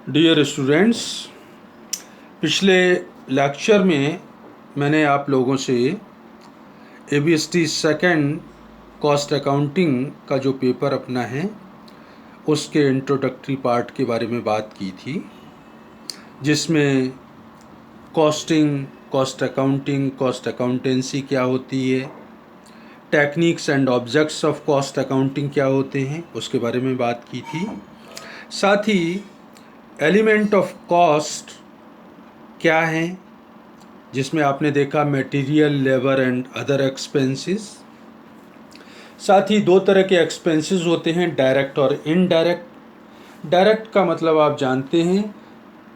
Dear students, पिछले lecture में मैंने आप लोगों से एबीएसटी सेकंड कॉस्ट अकाउंटिंग का जो पेपर अपना है उसके इंट्रोडक्टरी पार्ट के बारे में बात की थी, जिसमें costing, cost accounting, cost accountancy क्या होती है, techniques and objects of cost accounting क्या होते हैं, उसके बारे में बात की थी। साथ ही एलिमेंट ऑफ कॉस्ट क्या है, जिसमें आपने देखा material, labour and other expenses. साथ ही दो तरह के एक्सपेंसेस होते हैं, डायरेक्ट और इनडायरेक्ट। डायरेक्ट का मतलब आप जानते हैं,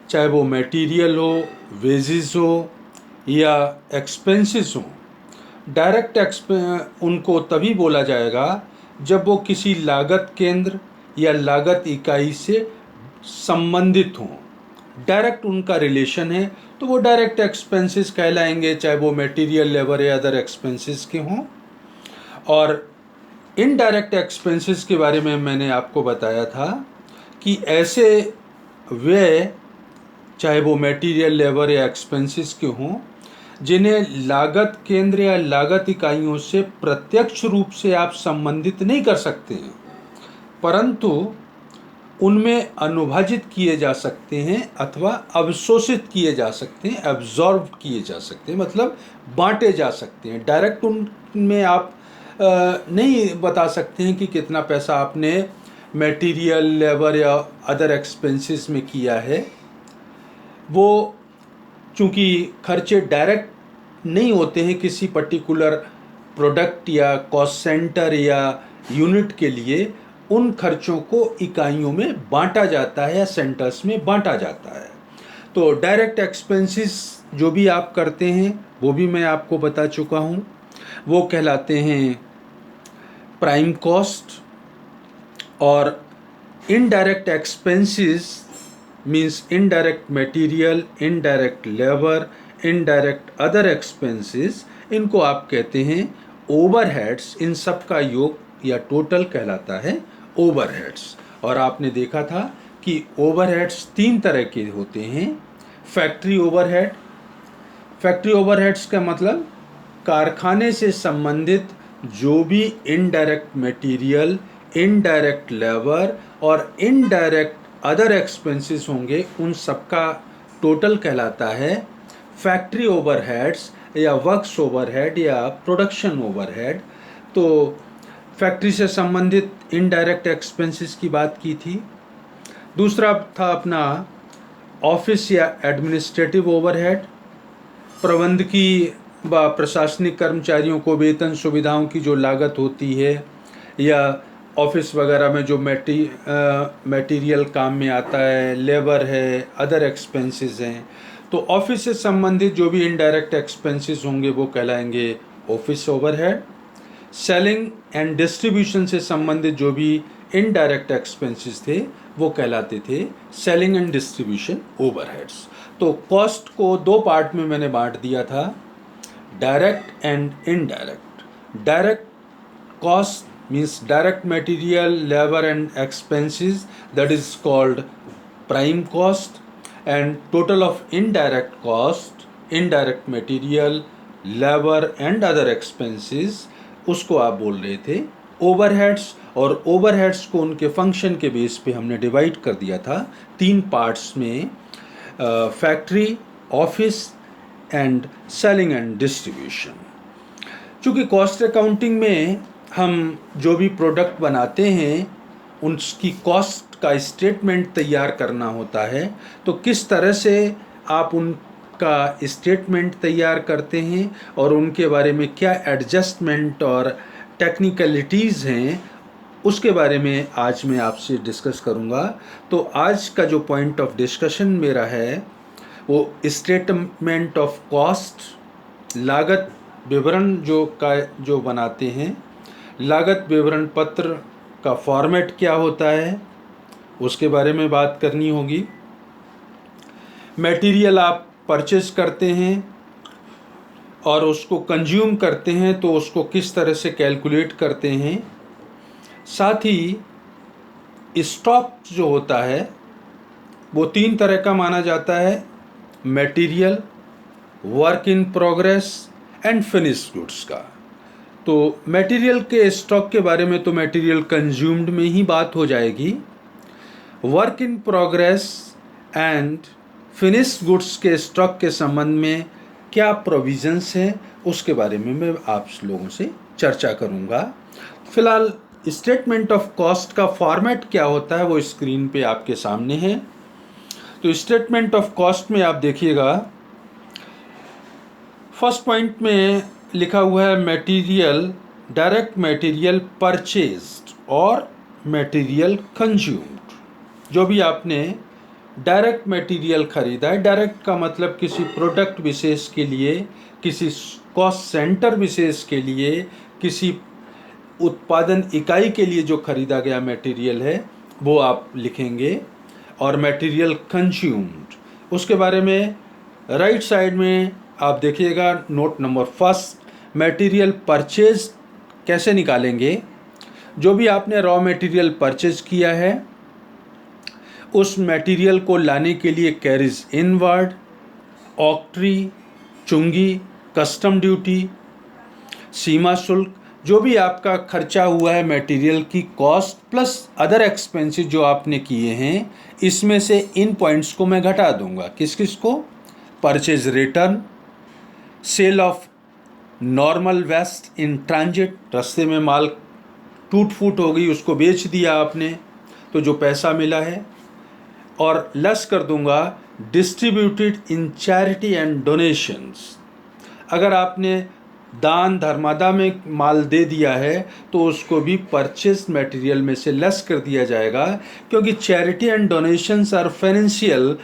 चाहे वो मटेरियल हो, वेजेस हो या एक्सपेंसेस हो। डायरेक्ट उनको तभी बोला जाएगा जब वो किसी लागत केंद्र या लागत इकाई से संबंधित हों। डायरेक्ट उनका रिलेशन है तो वो डायरेक्ट एक्सपेंसेस कहलाएंगे, चाहे वो मटेरियल, लेबर या अदर एक्सपेंसेस के हों। और इनडायरेक्ट एक्सपेंसेस के बारे में मैंने आपको बताया था कि ऐसे व्यय, चाहे वो मटेरियल, लेबर या एक्सपेंसेस के हों, जिन्हें लागत केंद्र या लागत इकाइयों से प्रत्यक्ष रूप से आप संबंधित नहीं कर सकते हैं, परंतु उनमें अनुभाजित किए जा सकते हैं अथवा अवशोषित किए जा सकते हैं, एब्जॉर्ब किए जा सकते हैं, मतलब बांटे जा सकते हैं। डायरेक्ट उनमें आप नहीं बता सकते हैं कि कितना पैसा आपने मटेरियल, लेबर या अदर एक्सपेंसेस में किया है। वो चूँकि खर्चे डायरेक्ट नहीं होते हैं किसी पर्टिकुलर प्रोडक्ट या कॉस्ट सेंटर या यूनिट के लिए, उन खर्चों को इकाइयों में बांटा जाता है या सेंटर्स में बांटा जाता है। तो डायरेक्ट एक्सपेंसेस जो भी आप करते हैं वो भी मैं आपको बता चुका हूँ, वो कहलाते हैं प्राइम कॉस्ट। और indirect expenses means indirect material, indirect labour, indirect other expenses, इनको आप कहते हैं ओवरहेड्स। इन सब का योग या टोटल कहलाता है ओवरहेड्स। और आपने देखा था कि ओवरहेड्स तीन तरह के होते हैं। फैक्ट्री ओवरहेड, फैक्ट्री ओवरहेड्स का मतलब कारखाने से संबंधित जो भी इनडायरेक्ट मटेरियल, इनडायरेक्ट लेबर और इनडायरेक्ट अदर एक्सपेंसेस होंगे, उन सबका टोटल कहलाता है फैक्ट्री ओवरहेड्स या वर्क्स ओवरहेड या प्रोडक्शन ओवरहेड। तो फैक्ट्री से संबंधित इनडायरेक्ट एक्सपेंसेस की बात की थी। दूसरा था अपना ऑफिस या एडमिनिस्ट्रेटिव ओवरहेड, प्रबंधकीय व प्रशासनिक कर्मचारियों को वेतन सुविधाओं की जो लागत होती है, या ऑफिस वगैरह में जो मटेरियल काम में आता है, लेबर है, अदर एक्सपेंसेस हैं। तो ऑफिस से संबंधित जो भी इनडायरेक्ट एक्सपेंसेस होंगे वो कहलाएंगे office overhead. Selling and distribution से संबंधित जो भी इनडायरेक्ट एक्सपेंसेस थे वो कहलाते थे सेलिंग एंड डिस्ट्रीब्यूशन ओवरहेड्स। तो कॉस्ट को दो पार्ट में मैंने बांट दिया था, direct and indirect. Direct cost means direct material, labor and expenses, that is called prime cost. And total of indirect cost, indirect material, labor and other expenses, उसको आप बोल रहे थे ओवरहेड्स। और ओवरहेड्स को उनके फंक्शन के बेस पे हमने डिवाइड कर दिया था तीन पार्ट्स में, factory, office and selling and distribution. चूँकि कॉस्ट अकाउंटिंग में हम जो भी प्रोडक्ट बनाते हैं उसकी कॉस्ट का स्टेटमेंट तैयार करना होता है, तो किस तरह से आप उनका स्टेटमेंट तैयार करते हैं और उनके बारे में क्या एडजस्टमेंट और टेक्निकलिटीज़ हैं, उसके बारे में आज मैं आपसे डिस्कस करूंगा। तो आज का जो पॉइंट ऑफ डिस्कशन मेरा है वो स्टेटमेंट ऑफ कॉस्ट, लागत विवरण जो बनाते हैं, लागत विवरण पत्र का फॉर्मेट क्या होता है उसके बारे में बात करनी होगी। मटेरियल आप परचेज करते हैं और उसको कंज्यूम करते हैं तो उसको किस तरह से कैलकुलेट करते हैं। साथ ही स्टॉक जो होता है वो 3 तरह का माना जाता है, material, work in progress and finish goods का। तो मटेरियल के स्टॉक के बारे में तो मटेरियल कंज्यूम्ड में ही बात हो जाएगी। Work in progress and finish goods के स्टॉक के संबंध में क्या प्रोविजंस हैं उसके बारे में मैं आप लोगों से चर्चा करूंगा। फिलहाल स्टेटमेंट ऑफ कॉस्ट का फॉर्मेट क्या होता है वो स्क्रीन पे आपके सामने है। तो स्टेटमेंट ऑफ कॉस्ट में आप देखिएगा, फर्स्ट पॉइंट में लिखा हुआ है मटेरियल, डायरेक्ट मटेरियल परचेज्ड और मटेरियल कंज्यूम्ड। जो भी आपने डायरेक्ट मटेरियल खरीदा है, डायरेक्ट का मतलब किसी प्रोडक्ट विशेष के लिए, किसी कॉस्ट सेंटर विशेष के लिए, किसी उत्पादन इकाई के लिए जो खरीदा गया मटेरियल है वो आप लिखेंगे। और मटेरियल कंज्यूम्ड उसके बारे में राइट साइड में आप देखिएगा, note number first, material purchase कैसे निकालेंगे। जो भी आपने रॉ मटेरियल परचेज किया है उस मटेरियल को लाने के लिए कैरिज इनवर्ड, ऑक्ट्री, चुंगी, कस्टम ड्यूटी, सीमा शुल्क, जो भी आपका खर्चा हुआ है मटेरियल की कॉस्ट प्लस अदर एक्सपेंसेस जो आपने किए हैं, इसमें से इन पॉइंट्स को मैं घटा दूंगा। किस किस को? Purchase return, sale of normal waste in transit, रास्ते में माल टूट फूट हो गई उसको बेच दिया आपने तो जो पैसा मिला है, और लेस कर दूंगा distributed in charity and donations. अगर आपने दान धर्मादा में माल दे दिया है तो उसको भी परचेज मटेरियल में से लेस कर दिया जाएगा, क्योंकि charity and donations are financial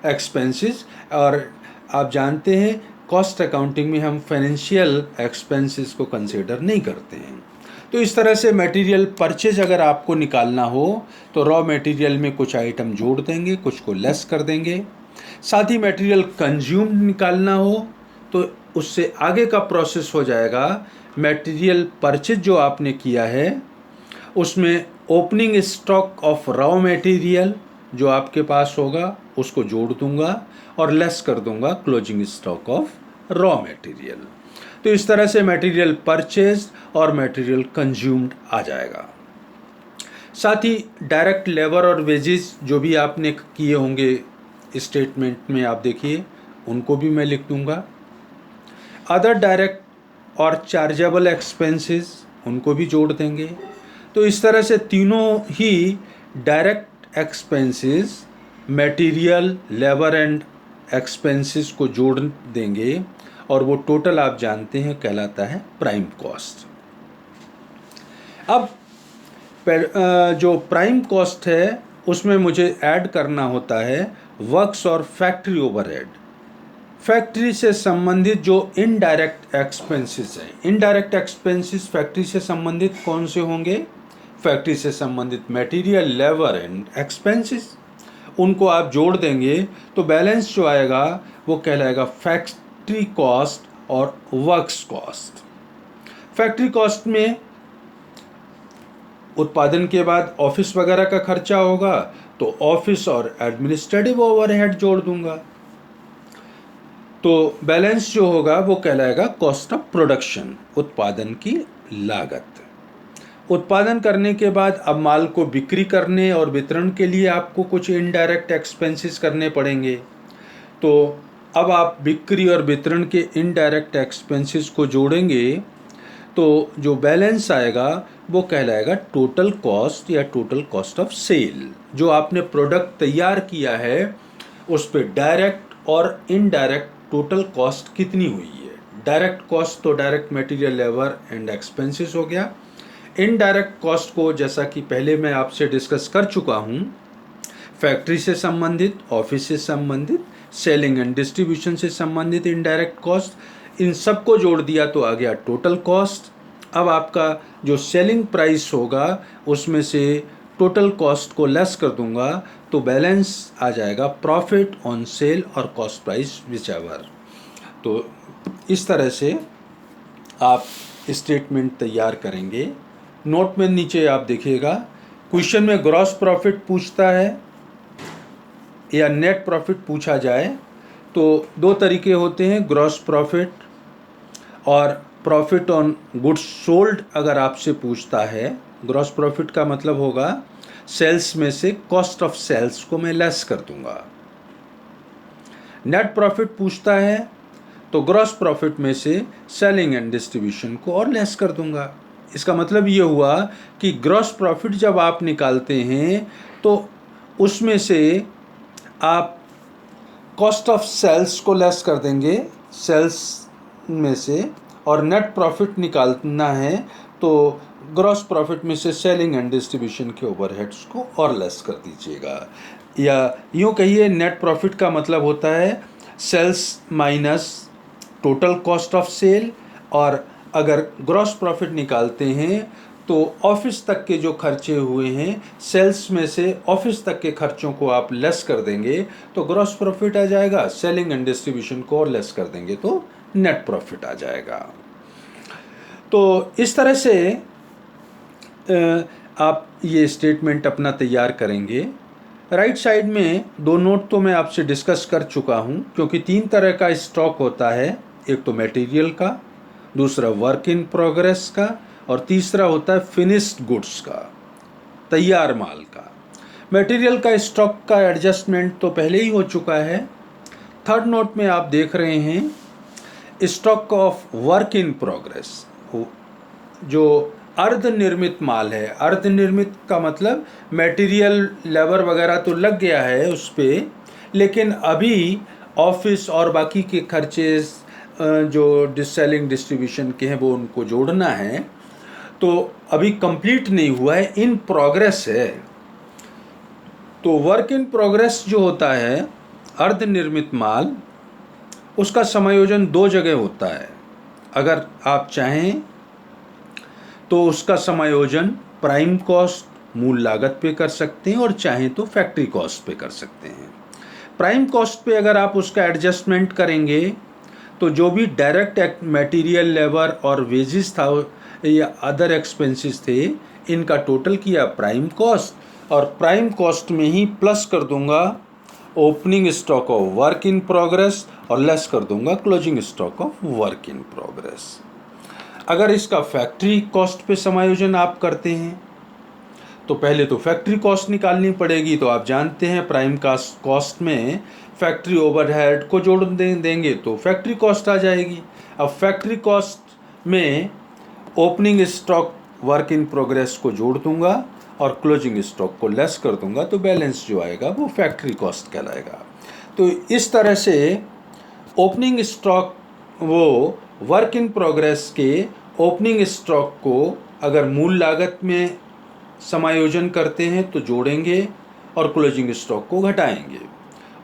expenses, और आप जानते हैं कॉस्ट अकाउंटिंग में हम फाइनेंशियल एक्सपेंसेस को कंसीडर नहीं करते हैं। तो इस तरह से मटेरियल परचेज अगर आपको निकालना हो तो रॉ मटेरियल में कुछ आइटम जोड़ देंगे, कुछ को लेस कर देंगे। साथ ही मटेरियल कंज्यूम्ड निकालना हो तो उससे आगे का प्रोसेस हो जाएगा। मटेरियल परचेज जो आपने किया है उसमें opening stock of raw material जो आपके पास होगा उसको जोड़ दूंगा और लेस कर दूंगा closing stock of raw material. तो इस तरह से मटेरियल परचेज और मटेरियल कंज्यूम्ड आ जाएगा। साथ ही डायरेक्ट लेबर और वेजेस जो भी आपने किए होंगे स्टेटमेंट में आप देखिए, उनको भी मैं लिख दूंगा। अदर डायरेक्ट और चार्जेबल एक्सपेंसेस उनको भी जोड़ देंगे। तो इस तरह से तीनों ही direct expenses, material, labour and expenses को जोड़ देंगे और वो टोटल आप जानते हैं कहलाता है प्राइम कॉस्ट। अब जो प्राइम कॉस्ट है उसमें मुझे ऐड करना होता है वर्क्स और फैक्ट्री ओवरहेड। फैक्ट्री से संबंधित जो इनडायरेक्ट एक्सपेंसेस हैं, इनडायरेक्ट एक्सपेंसेस फैक्ट्री से संबंधित कौन से होंगे? फैक्ट्री से संबंधित मटेरियल, लेबर एंड एक्सपेंसेस, उनको आप जोड़ देंगे तो बैलेंस जो आएगा वो कहलाएगा फैक्ट्री कॉस्ट और वर्क्स कॉस्ट। फैक्ट्री कॉस्ट में उत्पादन के बाद ऑफिस वगैरह का खर्चा होगा तो ऑफिस और एडमिनिस्ट्रेटिव ओवरहेड जोड़ दूंगा। तो बैलेंस जो होगा वो कहलाएगा कॉस्ट ऑफ प्रोडक्शन, उत्पादन की लागत। उत्पादन करने के बाद अब माल को बिक्री करने और वितरण के लिए आपको कुछ इनडायरेक्ट एक्सपेंसेस करने पड़ेंगे। तो अब आप बिक्री और वितरण के इनडायरेक्ट एक्सपेंसेस को जोड़ेंगे तो जो बैलेंस आएगा वो कहलाएगा टोटल कॉस्ट या टोटल कॉस्ट ऑफ सेल। जो आपने प्रोडक्ट तैयार किया है उस पर डायरेक्ट और इनडायरेक्ट टोटल कॉस्ट कितनी हुई है। डायरेक्ट कॉस्ट तो direct material, labour and expenses हो गया। इनडायरेक्ट कॉस्ट को जैसा कि पहले मैं आपसे डिस्कस कर चुका हूँ, फैक्ट्री से संबंधित, ऑफिस से संबंधित, सेलिंग एंड डिस्ट्रीब्यूशन से संबंधित इनडायरेक्ट कॉस्ट, इन सब को जोड़ दिया तो आ गया टोटल कॉस्ट। अब आपका जो सेलिंग प्राइस होगा उसमें से टोटल कॉस्ट को लेस कर दूंगा तो बैलेंस आ जाएगा प्रॉफिट ऑन सेल और कॉस्ट प्राइस विचएवर। तो इस तरह से आप स्टेटमेंट तैयार करेंगे। नोट में नीचे आप देखिएगा, क्वेश्चन में ग्रॉस प्रॉफिट पूछता है, या नेट प्रॉफिट पूछा जाए तो दो तरीके होते हैं, ग्रॉस प्रॉफिट और प्रॉफिट ऑन गुड्स सोल्ड। अगर आपसे पूछता है, ग्रॉस प्रॉफिट का मतलब होगा सेल्स में से कॉस्ट ऑफ सेल्स को मैं लेस कर दूंगा। नेट प्रॉफिट पूछता है तो ग्रॉस प्रॉफिट में से सेलिंग एंड डिस्ट्रीब्यूशन को और लेस कर दूंगा। इसका मतलब ये हुआ कि ग्रॉस प्रॉफिट जब आप निकालते हैं तो उसमें से आप कॉस्ट ऑफ सेल्स को लेस कर देंगे सेल्स में से, और नेट प्रॉफिट निकालना है तो ग्रॉस प्रॉफिट में से सेलिंग एंड डिस्ट्रीब्यूशन के ओवरहेड्स को और लेस कर दीजिएगा। या यूँ कहिए, नेट प्रॉफिट का मतलब होता है sales minus total cost of sale, और अगर ग्रॉस प्रॉफिट निकालते हैं तो ऑफिस तक के जो खर्चे हुए हैं, सेल्स में से ऑफिस तक के खर्चों को आप लेस कर देंगे तो ग्रॉस प्रॉफिट आ जाएगा, सेलिंग एंड डिस्ट्रीब्यूशन को और लेस कर देंगे तो नेट प्रॉफिट आ जाएगा। तो इस तरह से आप ये स्टेटमेंट अपना तैयार करेंगे। राइट साइड में दो नोट तो मैं आपसे डिस्कस कर चुका हूँ, क्योंकि तीन तरह का स्टॉक होता है, एक तो मटेरियल का, दूसरा वर्क इन प्रोग्रेस का, और तीसरा होता है फिनिश्ड गुड्स का, तैयार माल का। मटेरियल का स्टॉक का एडजस्टमेंट तो पहले ही हो चुका है। थर्ड नोट में आप देख रहे हैं stock of work in progress, जो अर्ध निर्मित माल है। अर्ध निर्मित का मतलब मटेरियल, लेबर वगैरह तो लग गया है उस पर, लेकिन अभी ऑफिस और बाकी के खर्चे जो सेलिंग डिस्ट्रीब्यूशन के हैं वो उनको जोड़ना है, तो अभी कंप्लीट नहीं हुआ है, इन प्रोग्रेस है। तो वर्क इन प्रोग्रेस जो होता है, अर्ध निर्मित माल, उसका समायोजन दो जगह होता है। अगर आप चाहें तो उसका समायोजन प्राइम कॉस्ट मूल लागत पे कर सकते हैं, और चाहें तो फैक्ट्री कॉस्ट पे कर सकते हैं। प्राइम कॉस्ट पे अगर आप उसका एडजस्टमेंट करेंगे तो जो भी डायरेक्ट मटेरियल, लेबर और वेजेस था या अदर एक्सपेंसेस थे, इनका टोटल किया प्राइम कॉस्ट, और प्राइम कॉस्ट में ही प्लस कर दूंगा opening stock of work in progress और लेस कर दूंगा closing stock of work in progress. अगर इसका फैक्ट्री कॉस्ट पे समायोजन आप करते हैं तो पहले तो फैक्ट्री कॉस्ट निकालनी पड़ेगी। तो आप जानते हैं प्राइम कॉस्ट में फैक्ट्री ओवरहेड को जोड़ देंगे तो फैक्ट्री कॉस्ट आ जाएगी। अब फैक्ट्री कॉस्ट में opening stock work in progress को जोड़ दूंगा और क्लोजिंग स्टॉक को लेस कर दूंगा, तो बैलेंस जो आएगा वो फैक्ट्री कॉस्ट कहलाएगा। तो इस तरह से ओपनिंग स्टॉक, वो वर्क इन प्रोग्रेस के ओपनिंग स्टॉक को अगर मूल लागत में समायोजन करते हैं तो जोड़ेंगे और क्लोजिंग स्टॉक को घटाएंगे,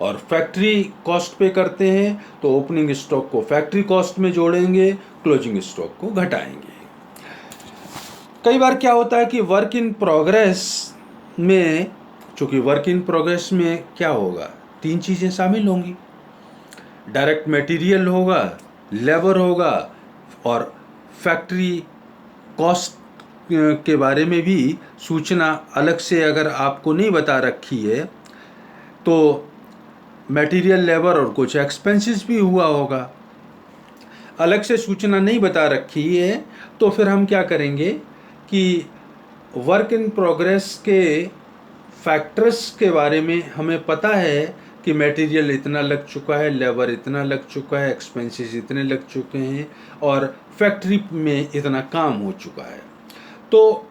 और फैक्ट्री कॉस्ट पे करते हैं तो ओपनिंग स्टॉक को फैक्ट्री कॉस्ट में जोड़ेंगे, क्लोजिंग स्टॉक को घटाएंगे। कई बार क्या होता है कि वर्क इन प्रोग्रेस में, चूँकि वर्क इन प्रोग्रेस में क्या होगा, तीन चीज़ें शामिल होंगी, डायरेक्ट मटेरियल होगा, लेबर होगा, और फैक्ट्री कॉस्ट के बारे में भी सूचना अलग से अगर आपको नहीं बता रखी है तो मटेरियल, लेबर और कुछ एक्सपेंसेस भी हुआ होगा, अलग से सूचना नहीं बता रखी है, तो फिर हम क्या करेंगे कि वर्क इन प्रोग्रेस के फैक्टर्स के बारे में हमें पता है कि मटेरियल इतना लग चुका है, लेबर इतना लग चुका है, एक्सपेंसेस इतने लग चुके हैं, और फैक्ट्री में इतना काम हो चुका है। तो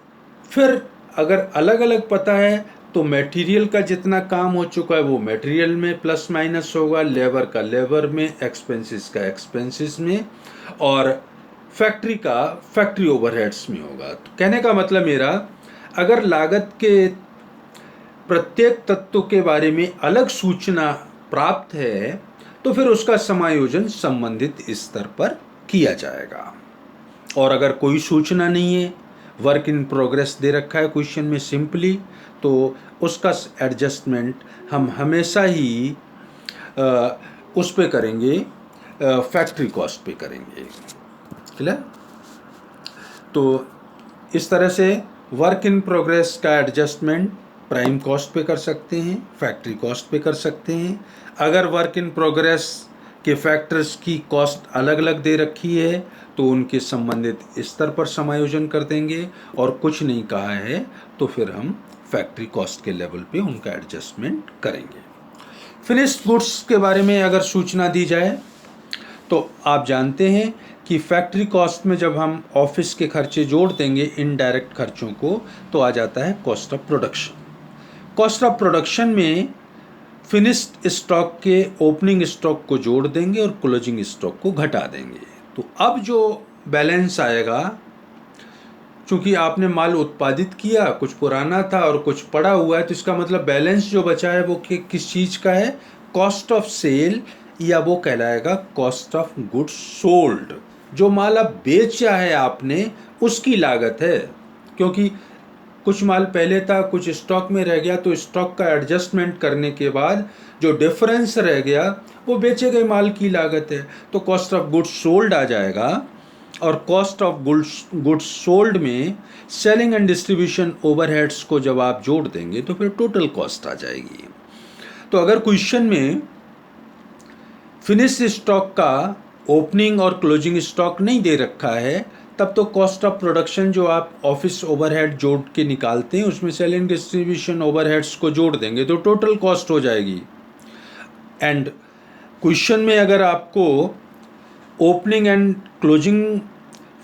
फिर अगर अलग अलग पता है तो मटेरियल का जितना काम हो चुका है वो मटेरियल में प्लस माइनस होगा, लेबर का लेबर में, एक्सपेंसेस का एक्सपेंसेस में, और फैक्ट्री का फैक्ट्री ओवरहेड्स में होगा। तो कहने का मतलब मेरा, अगर लागत के प्रत्येक तत्व के बारे में अलग सूचना प्राप्त है तो फिर उसका समायोजन संबंधित स्तर पर किया जाएगा। और अगर कोई सूचना नहीं है, वर्क इन प्रोग्रेस दे रखा है क्वेश्चन में सिंपली, तो उसका एडजस्टमेंट हम हमेशा ही उस पे करेंगे, फैक्ट्री कॉस्ट पे करेंगे। क्लियर? तो इस तरह से वर्क इन प्रोग्रेस का एडजस्टमेंट प्राइम कॉस्ट पे कर सकते हैं, फैक्ट्री कॉस्ट पे कर सकते हैं। अगर वर्क इन प्रोग्रेस के फैक्टर्स की कॉस्ट अलग अलग दे रखी है तो उनके संबंधित स्तर पर समायोजन कर देंगे, और कुछ नहीं कहा है तो फिर हम फैक्ट्री कॉस्ट के लेवल पे उनका एडजस्टमेंट करेंगे। फिनिश्ड गुड्स के बारे में अगर सूचना दी जाए तो आप जानते हैं कि फैक्ट्री कॉस्ट में जब हम ऑफिस के खर्चे जोड़ देंगे इनडायरेक्ट खर्चों को तो आ जाता है cost of production. Cost of production में फिनिश्ड स्टॉक के ओपनिंग स्टॉक को जोड़ देंगे और क्लोजिंग स्टॉक को घटा देंगे। तो अब जो बैलेंस आएगा, चूंकि आपने माल उत्पादित किया, कुछ पुराना था और कुछ पड़ा हुआ है, तो इसका मतलब बैलेंस जो बचा है वो किस चीज़ का है? कॉस्ट ऑफ सेल, या वो कहलाएगा कॉस्ट ऑफ गुड्स सोल्ड। जो माल अब बेचा है आपने उसकी लागत है, क्योंकि कुछ माल पहले था, कुछ स्टॉक में रह गया, तो स्टॉक का एडजस्टमेंट करने के बाद जो डिफरेंस रह गया वो बेचे गए माल की लागत है, तो कॉस्ट ऑफ गुड्स सोल्ड आ जाएगा। और कॉस्ट ऑफ गुड्स सोल्ड में सेलिंग एंड डिस्ट्रीब्यूशन ओवरहेड्स को जब आप जोड़ देंगे तो फिर टोटल कॉस्ट आ जाएगी। तो अगर क्वेश्चन में फिनिश स्टॉक का ओपनिंग और क्लोजिंग स्टॉक नहीं दे रखा है, तब तो कॉस्ट ऑफ प्रोडक्शन जो आप ऑफिस ओवरहेड जोड़ के निकालते हैं उसमें सेलिंग डिस्ट्रीब्यूशन ओवरहेड्स को जोड़ देंगे तो टोटल कॉस्ट हो जाएगी। एंड क्वेश्चन में अगर आपको opening and closing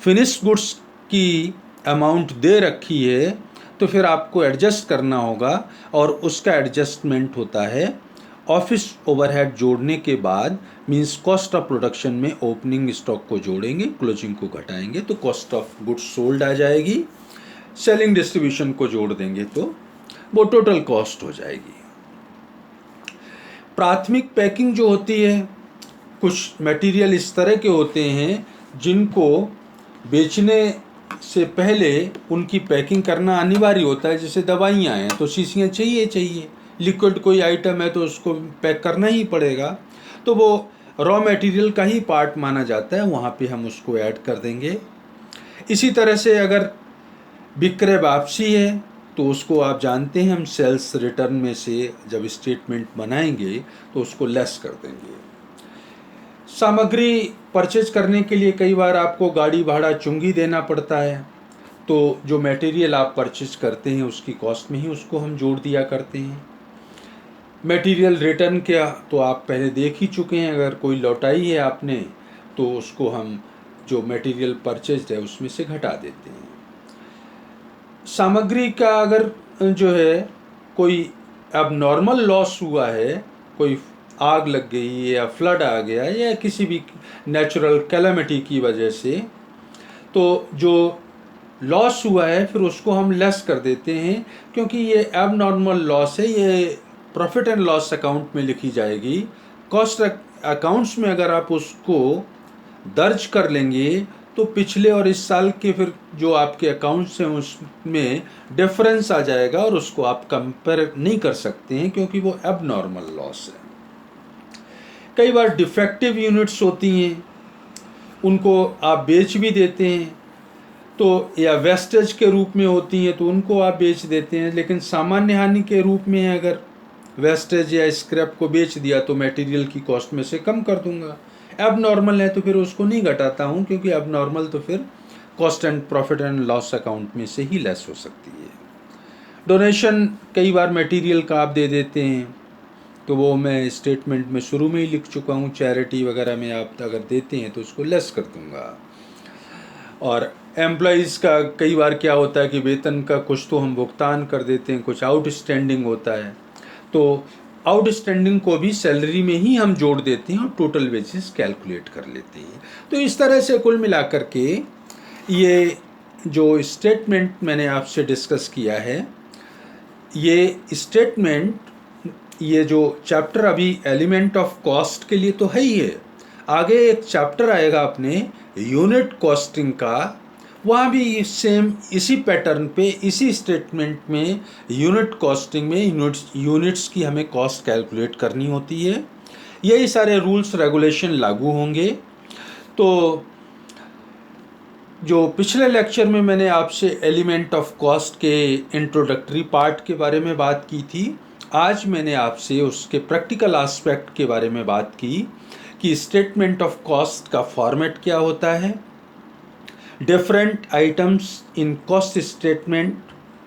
finish goods की अमाउंट दे रखी है तो फिर आपको एडजस्ट करना होगा, और उसका एडजस्टमेंट होता है ऑफिस ओवरहेड जोड़ने के बाद। मींस कॉस्ट ऑफ प्रोडक्शन में ओपनिंग स्टॉक को जोड़ेंगे, क्लोजिंग को घटाएंगे तो कॉस्ट ऑफ गुड्स सोल्ड आ जाएगी। सेलिंग डिस्ट्रीब्यूशन को जोड़ देंगे तो वो टोटल कॉस्ट हो जाएगी। प्राथमिक पैकिंग जो होती है, कुछ मटेरियल इस तरह के होते हैं जिनको बेचने से पहले उनकी पैकिंग करना अनिवार्य होता है। जैसे दवाइयाँ हैं तो शीशियाँ चाहिए, लिक्विड कोई आइटम है तो उसको पैक करना ही पड़ेगा, तो वो रॉ मटेरियल का ही पार्ट माना जाता है, वहाँ पे हम उसको ऐड कर देंगे। इसी तरह से अगर विक्रय वापसी है तो उसको आप जानते हैं हम सेल्स रिटर्न में से जब स्टेटमेंट बनाएंगे तो उसको लेस कर देंगे। सामग्री परचेज करने के लिए कई बार आपको गाड़ी भाड़ा चुंगी देना पड़ता है, तो जो मटेरियल आप परचेज करते हैं उसकी कॉस्ट में ही उसको हम जोड़ दिया करते हैं। मटेरियल रिटर्न क्या तो आप पहले देख ही चुके हैं, अगर कोई लौटाई है आपने तो उसको हम जो मटेरियल परचेज है उसमें से घटा देते हैं। सामग्री का अगर जो है कोई अब नॉर्मल लॉस हुआ है, कोई आग लग गई या फ्लड आ गया या किसी भी नेचुरल कैलामिटी की वजह से, तो जो लॉस हुआ है फिर उसको हम लेस कर देते हैं, क्योंकि ये अब नॉर्मल लॉस है, ये प्रॉफिट एंड लॉस अकाउंट में लिखी जाएगी। कॉस्ट अकाउंट्स में अगर आप उसको दर्ज कर लेंगे तो पिछले और इस साल के फिर जो आपके अकाउंट्स हैं उसमें डिफरेंस आ जाएगा और उसको आप कंपेयर नहीं कर सकते हैं, क्योंकि वो अब नॉर्मल लॉस है। कई बार डिफेक्टिव यूनिट्स होती हैं, उनको आप बेच भी देते हैं, तो या वेस्टेज के रूप में होती हैं तो उनको आप बेच देते हैं, लेकिन सामान्य हानि के रूप में अगर वेस्टेज या स्क्रैप को बेच दिया तो मटेरियल की कॉस्ट में से कम कर दूंगा। अब नॉर्मल है तो फिर उसको नहीं घटाता हूँ, क्योंकि अब नॉर्मल तो फिर cost and profit and loss account में से ही लेस हो सकती है। डोनेशन कई बार मटेरियल का आप दे देते हैं तो वो मैं स्टेटमेंट में शुरू में ही लिख चुका हूँ, चैरिटी वगैरह में आप अगर देते हैं तो उसको लेस कर दूंगा। और एम्प्लॉइज़ का कई बार क्या होता है कि वेतन का कुछ तो हम भुगतान कर देते हैं, कुछ आउटस्टैंडिंग होता है, तो आउटस्टैंडिंग को भी सैलरी में ही हम जोड़ देते हैं और टोटल वेजेस कैलकुलेट कर लेते हैं। तो इस तरह से कुल मिलाकर के ये जो स्टेटमेंट मैंने आपसे डिस्कस किया है, ये स्टेटमेंट, ये जो चैप्टर अभी एलिमेंट ऑफ कॉस्ट के लिए तो है ही है, आगे एक चैप्टर आएगा अपने यूनिट कॉस्टिंग का, वहाँ भी सेम इसी पैटर्न पे इसी स्टेटमेंट में यूनिट कॉस्टिंग में यूनिट्स की हमें कॉस्ट कैलकुलेट करनी होती है। यही सारे रूल्स रेगुलेशन लागू होंगे। तो जो पिछले लेक्चर में मैंने आपसे एलिमेंट ऑफ कॉस्ट के इंट्रोडक्टरी पार्ट के बारे में बात की थी, आज मैंने आपसे उसके प्रैक्टिकल एस्पेक्ट के बारे में बात की कि स्टेटमेंट ऑफ कॉस्ट का फॉर्मेट क्या होता है, different items in cost statement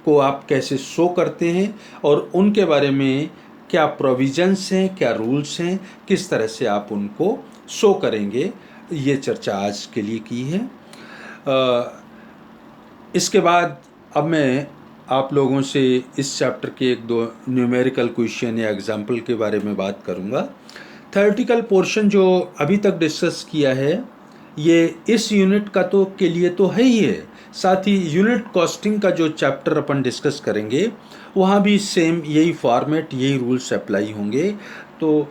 को आप कैसे शो करते हैं और उनके बारे में क्या प्रोविजंस हैं, क्या रूल्स हैं, किस तरह से आप उनको शो करेंगे, ये चर्चा आज के लिए की है। इसके बाद अब मैं आप लोगों से इस चैप्टर के एक दो न्यूमेरिकल क्वेश्चन या एग्जाम्पल के बारे में बात करूंगा। थ्योरेटिकल पोर्शन जो अभी तक डिस्कस किया है ये इस यूनिट का तो के लिए तो है ही है, साथ ही यूनिट कॉस्टिंग का जो चैप्टर अपन डिस्कस करेंगे वहाँ भी सेम यही फॉर्मेट, यही रूल्स अप्लाई होंगे। तो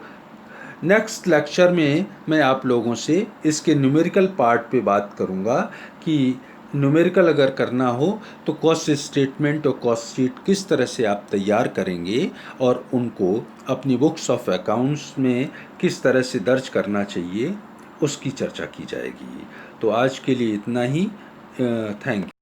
नेक्स्ट लेक्चर में मैं आप लोगों से इसके न्यूमेरिकल पार्ट पे बात करूंगा कि न्यूमेरिकल अगर करना हो तो कॉस्ट स्टेटमेंट और कॉस्ट शीट किस तरह से आप तैयार करेंगे और उनको अपनी बुक्स ऑफ अकाउंट्स में किस तरह से दर्ज करना चाहिए, उसकी चर्चा की जाएगी। तो आज के लिए इतना ही। Thank you.